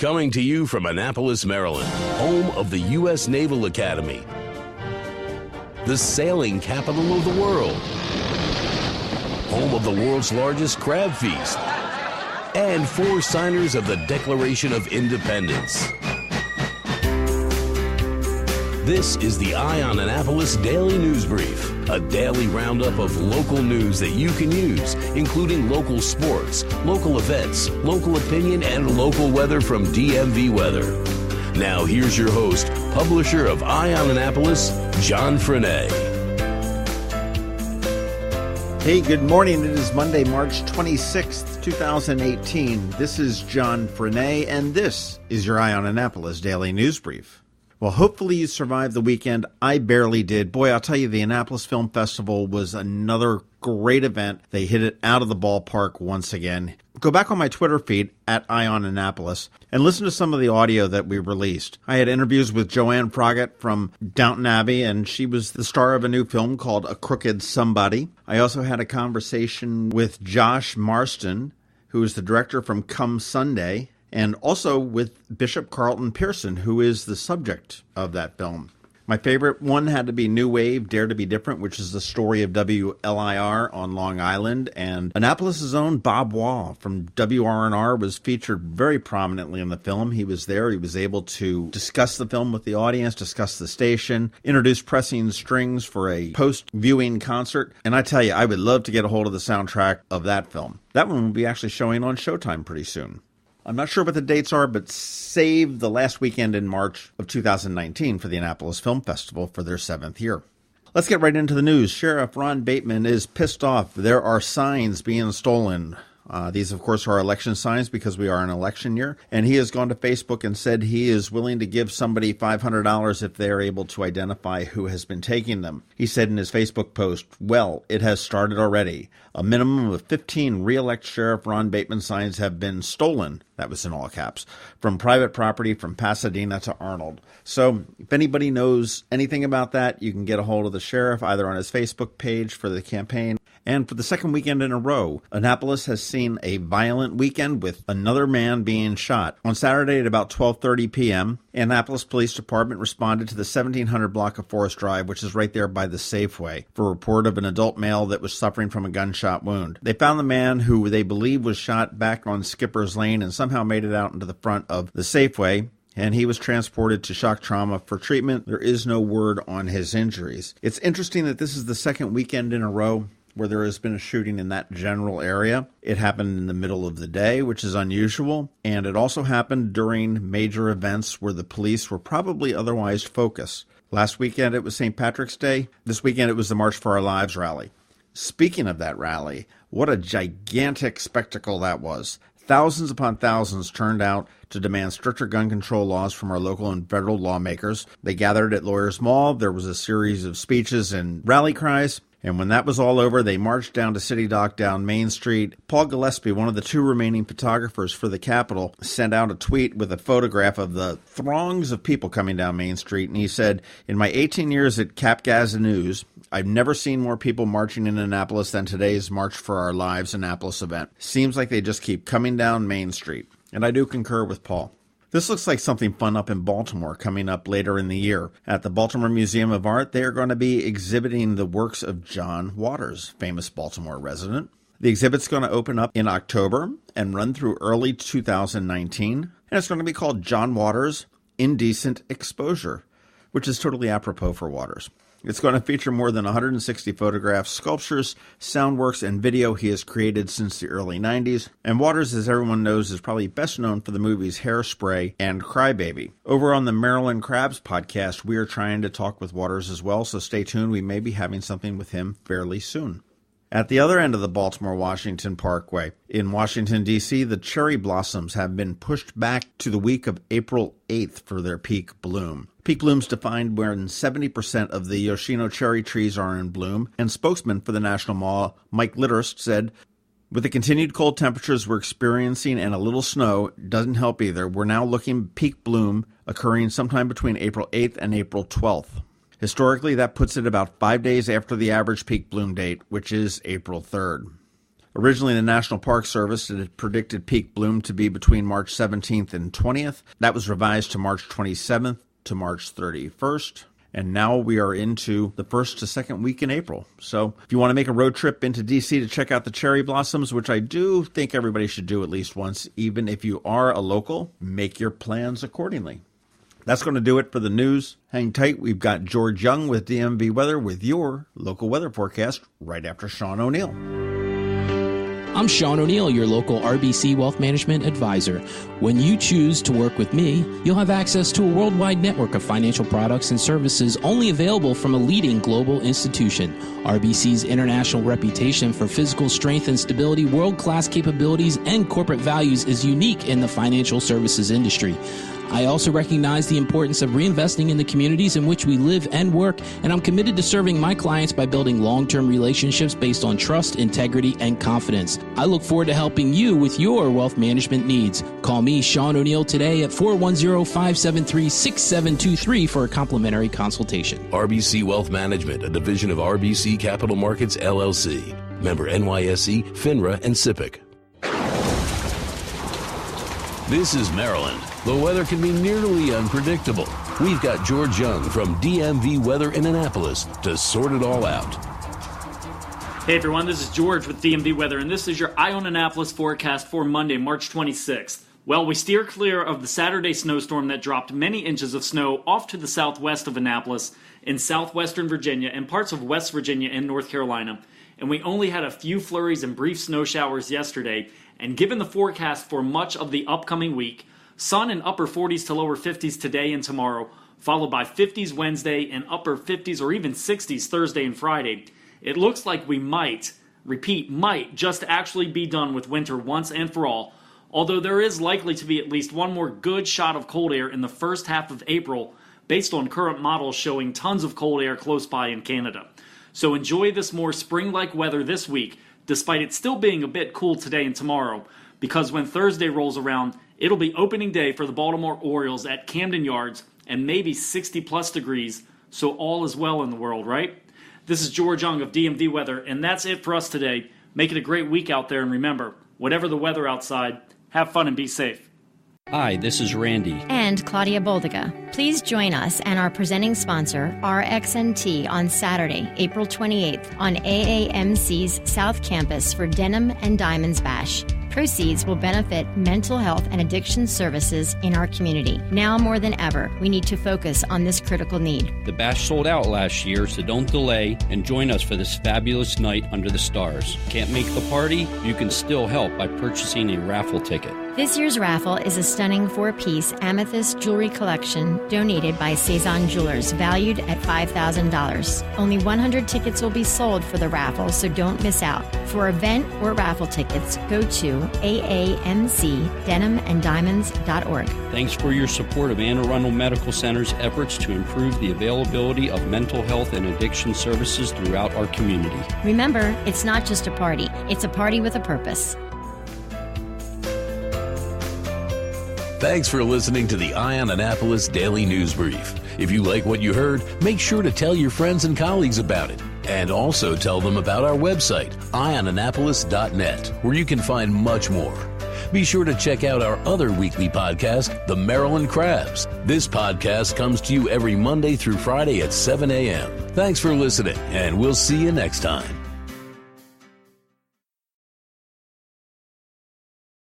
Coming to you from Annapolis, Maryland, home of the U.S. Naval Academy, the sailing capital of the world, home of the world's largest crab feast, and 4 signers of the Declaration of Independence. This is the Eye on Annapolis Daily News Brief, a daily roundup of local news that you can use, including local sports, local events, local opinion, and local weather from DMV Weather. Now here's your host, publisher of Eye on Annapolis, John Frenaye. Hey, good morning. It is Monday, March 26th, 2018. This is John Frenaye, and this is your Eye on Annapolis Daily News Brief. Well, hopefully you survived the weekend. I barely did. Boy, I'll tell you, the Annapolis Film Festival was another great event. They hit it out of the ballpark once again. Go back on my Twitter feed at Eye on Annapolis and listen to some of the audio that we released. I had interviews with Joanne Froggatt from Downton Abbey, and she was the star of a new film called A Crooked Somebody. I also had a conversation with Josh Marston, who is the director from Come Sunday, and also with Bishop Carlton Pearson, who is the subject of that film. My favorite one had to be New Wave, Dare to be Different, which is the story of WLIR on Long Island. And Annapolis' own Bob Wall from WRNR was featured very prominently in the film. He was there. He was able to discuss the film with the audience, discuss the station, introduce Pressing Strings for a post-viewing concert. And I tell you, I would love to get a hold of the soundtrack of that film. That one will be actually showing on Showtime pretty soon. I'm not sure what the dates are, but save the last weekend in March of 2019 for the Annapolis Film Festival for their 7th year. Let's get right into the news. Sheriff Ron Bateman is pissed off. There are signs being stolen. These, of course, are election signs because we are in election year. And he has gone to Facebook and said he is willing to give somebody $500 if they are able to identify who has been taking them. He said in his Facebook post, "Well, it has started already. A minimum of 15 re-elect Sheriff Ron Bateman signs have been stolen," that was in all caps, "from private property from Pasadena to Arundel." So if anybody knows anything about that, you can get a hold of the sheriff either on his Facebook page for the campaign. And for the second weekend in a row, Annapolis has seen a violent weekend with another man being shot. On Saturday at about 12:30 p.m., Annapolis Police Department responded to the 1700 block of Forest Drive, which is right there by the Safeway, for a report of an adult male that was suffering from a gunshot wound. They found the man who they believe was shot back on Skipper's Lane and somehow made it out into the front of the Safeway, and he was transported to shock trauma for treatment. There is no word on his injuries. It's interesting that this is the second weekend in a row where there has been a shooting in that general area. It happened in the middle of the day, which is unusual, and it also happened during major events where the police were probably otherwise focused. Last weekend it was St. Patrick's Day. This weekend it was the March for Our Lives rally. Speaking of that rally, what a gigantic spectacle that was. Thousands upon thousands turned out to demand stricter gun control laws from our local and federal lawmakers. They gathered at Lawyers Mall. There was a series of speeches and rally cries. And when that was all over, they marched down to City Dock down Main Street. Paul Gillespie, one of the 2 remaining photographers for the Capitol, sent out a tweet with a photograph of the throngs of people coming down Main Street. And he said, "In my 18 years at Cap Gaza News, I've never seen more people marching in Annapolis than today's March for Our Lives Annapolis event. Seems like they just keep coming down Main Street." And I do concur with Paul. This looks like something fun up in Baltimore coming up later in the year. At the Baltimore Museum of Art, they are going to be exhibiting the works of John Waters, famous Baltimore resident. The exhibit's going to open up in October and run through early 2019, and it's going to be called John Waters' Indecent Exposure, which is totally apropos for Waters. It's going to feature more than 160 photographs, sculptures, sound works, and video he has created since the early 90s. And Waters, as everyone knows, is probably best known for the movies Hairspray and Crybaby. Over on the Maryland Crabs podcast, we are trying to talk with Waters as well, so stay tuned. We may be having something with him fairly soon. At the other end of the Baltimore-Washington Parkway, in Washington, D.C., the cherry blossoms have been pushed back to the week of April 8th for their peak bloom. Peak bloom's defined when 70% of the Yoshino cherry trees are in bloom, and spokesman for the National Mall, Mike Litterst, said, "With the continued cold temperatures we're experiencing and a little snow, it doesn't help either. We're now looking peak bloom occurring sometime between April 8th and April 12th. Historically, that puts it about 5 days after the average peak bloom date, which is April 3rd. Originally, the National Park Service had predicted peak bloom to be between March 17th and 20th. That was revised to March 27th to March 31st. And now we are into the first to second week in April. So if you want to make a road trip into D.C. to check out the cherry blossoms, which I do think everybody should do at least once, even if you are a local, make your plans accordingly. That's going to do it for the news. Hang tight. We've got George Young with DMV Weather with your local weather forecast right after Sean O'Neill. I'm Sean O'Neill, your local RBC Wealth Management advisor. When you choose to work with me, you'll have access to a worldwide network of financial products and services only available from a leading global institution. RBC's international reputation for physical strength and stability, world-class capabilities, and corporate values is unique in the financial services industry. I also recognize the importance of reinvesting in the communities in which we live and work, and I'm committed to serving my clients by building long-term relationships based on trust, integrity, and confidence. I look forward to helping you with your wealth management needs. Call me, Sean O'Neill, today at 410-573-6723 for a complimentary consultation. RBC Wealth Management, a division of RBC Capital Markets, LLC. Member NYSE, FINRA, and SIPC. This is Maryland. The weather can be nearly unpredictable. We've got George Young from DMV Weather in Annapolis to sort it all out. Hey everyone, this is George with DMV Weather, and this is your Eye on Annapolis forecast for Monday, March 26th. Well, we steer clear of the Saturday snowstorm that dropped many inches of snow off to the southwest of Annapolis in southwestern Virginia and parts of West Virginia and North Carolina. And we only had a few flurries and brief snow showers yesterday. And given the forecast for much of the upcoming week, sun in upper 40s to lower 50s today and tomorrow, followed by 50s Wednesday and upper 50s or even 60s Thursday and Friday, it looks like we might just actually be done with winter once and for all, although there is likely to be at least one more good shot of cold air in the first half of April, based on current models showing tons of cold air close by in Canada. So enjoy this more spring-like weather this week, despite it still being a bit cool today and tomorrow, because when Thursday rolls around, it'll be opening day for the Baltimore Orioles at Camden Yards and maybe 60-plus degrees, so all is well in the world, right? This is George Young of DMV Weather, and that's it for us today. Make it a great week out there, and remember, whatever the weather outside, have fun and be safe. Hi, this is Randy. And Claudia Boldiga. Please join us and our presenting sponsor, RXNT, on Saturday, April 28th on AAMC's South Campus for Denim and Diamonds Bash. Proceeds will benefit mental health and addiction services in our community. Now more than ever, we need to focus on this critical need. The bash sold out last year, so don't delay and join us for this fabulous night under the stars. Can't make the party? You can still help by purchasing a raffle ticket. This year's raffle is a stunning 4-piece amethyst jewelry collection donated by Cezanne Jewelers, valued at $5,000. Only 100 tickets will be sold for the raffle, so don't miss out. For event or raffle tickets, go to aamcdenimanddiamonds.org. Thanks for your support of Anne Arundel Medical Center's efforts to improve the availability of mental health and addiction services throughout our community. Remember, it's not just a party, it's a party with a purpose. Thanks for listening to the Eye on Annapolis Daily News Brief. If you like what you heard, make sure to tell your friends and colleagues about it. And also tell them about our website, eyeonannapolis.net, where you can find much more. Be sure to check out our other weekly podcast, The Maryland Crabs. This podcast comes to you every Monday through Friday at 7 a.m. Thanks for listening, and we'll see you next time.